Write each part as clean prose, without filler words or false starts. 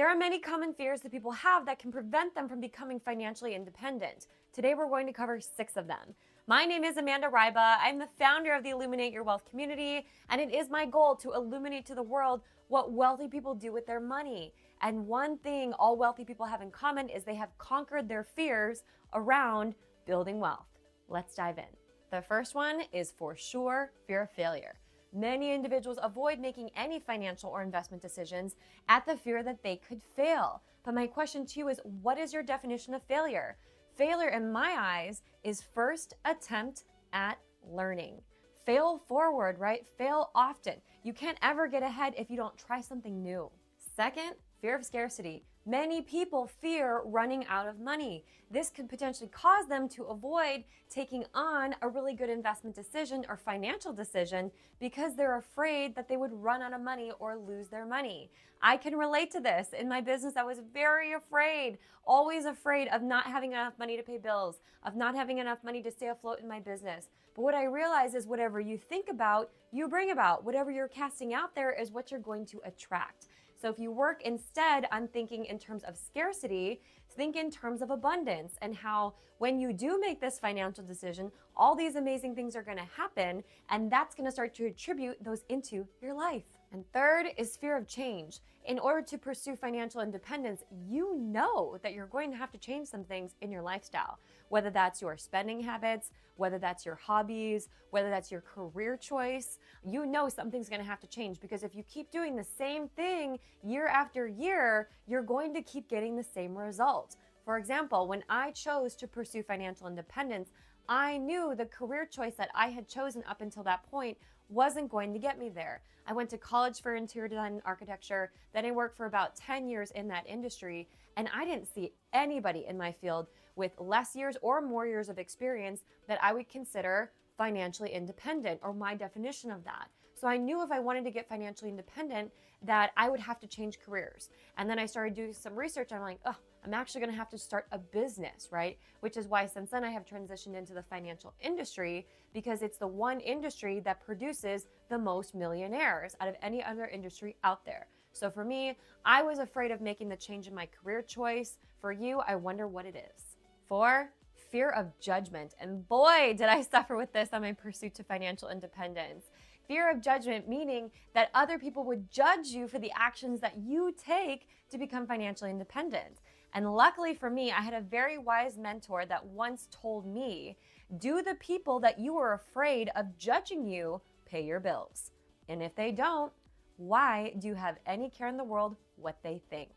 There are many common fears that people have that can prevent them from becoming financially independent. Today, we're going to cover 6 of them. My name is Amanda Ryba. I'm the founder of the Illuminate Your Wealth community, and it is my goal to illuminate to the world what wealthy people do with their money. And one thing all wealthy people have in common is they have conquered their fears around building wealth. Let's dive in. The first one is for sure fear of failure. Many individuals avoid making any financial or investment decisions at the fear that they could fail. But my question to you is, what is your definition of failure? Failure, in my eyes, is first attempt at learning. Fail forward, right? Fail often. You can't ever get ahead if you don't try something new. Second, fear of scarcity. Many people fear running out of money. This could potentially cause them to avoid taking on a really good investment decision or financial decision because they're afraid that they would run out of money or lose their money. I can relate to this. In my business, I was very afraid, always afraid of not having enough money to pay bills, of not having enough money to stay afloat in my business. But what I realize is whatever you think about, you bring about. Whatever you're casting out there is what you're going to attract. So if you work instead on thinking in terms of scarcity, think in terms of abundance and how when you do make this financial decision, all these amazing things are going to happen, and that's going to start to attribute those into your life. And third is fear of change. In order to pursue financial independence, you know that you're going to have to change some things in your lifestyle, whether that's your spending habits, whether that's your hobbies, whether that's your career choice. You know something's going to have to change because if you keep doing the same thing year after year, you're going to keep getting the same result. For example, when I chose to pursue financial independence, I knew the career choice that I had chosen up until that point wasn't going to get me there. I went to college for interior design and architecture, then I worked for about 10 years in that industry, and I didn't see anybody in my field with less years or more years of experience that I would consider financially independent, or my definition of that. So I knew if I wanted to get financially independent that I would have to change careers. And then I started doing some research. I'm like, oh, I'm actually going to have to start a business, right? Which is why since then I have transitioned into the financial industry, because it's the one industry that produces the most millionaires out of any other industry out there. So for me, I was afraid of making the change in my career choice. For you, I wonder what it is. 4, fear of judgment. And boy, did I suffer with this on my pursuit to financial independence. Fear of judgment, meaning that other people would judge you for the actions that you take to become financially independent. And luckily for me, I had a very wise mentor that once told me, do the people that you are afraid of judging you pay your bills? And if they don't, why do you have any care in the world what they think?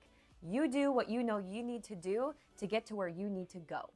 You do what you know you need to do to get to where you need to go.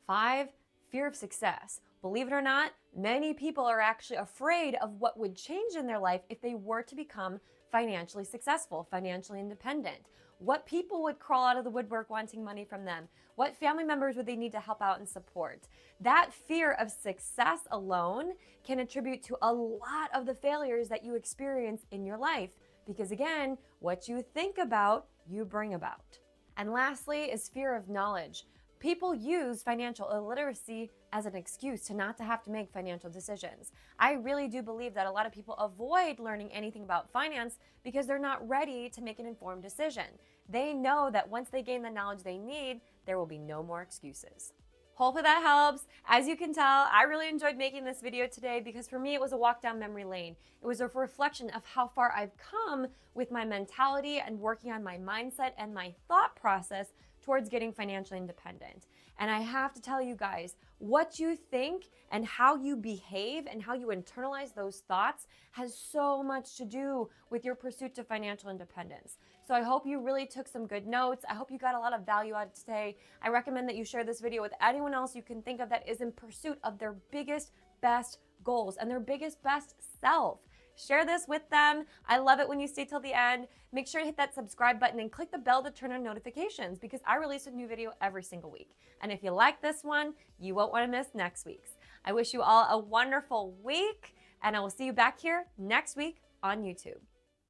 5, fear of success. Believe it or not, many people are actually afraid of what would change in their life if they were to become financially successful, financially independent. What people would crawl out of the woodwork wanting money from them? What family members would they need to help out and support? That fear of success alone can attribute to a lot of the failures that you experience in your life. Because again, what you think about, you bring about. And lastly is fear of knowledge. People use financial illiteracy as an excuse to not to have to make financial decisions. I really do believe that a lot of people avoid learning anything about finance because they're not ready to make an informed decision. They know that once they gain the knowledge they need, there will be no more excuses. Hopefully that helps. As you can tell, I really enjoyed making this video today because for me, it was a walk down memory lane. It was a reflection of how far I've come with my mentality and working on my mindset and my thought process towards getting financially independent. And I have to tell you guys, what you think and how you behave and how you internalize those thoughts has so much to do with your pursuit to financial independence. So I hope you really took some good notes. I hope you got a lot of value out of today. I recommend that you share this video with anyone else you can think of that is in pursuit of their biggest, best goals and their biggest, best self. Share this with them. I love it when you stay till the end. Make sure to hit that subscribe button and click the bell to turn on notifications because I release a new video every single week. And if you like this one, you won't want to miss next week's. I wish you all a wonderful week, and I will see you back here next week on YouTube.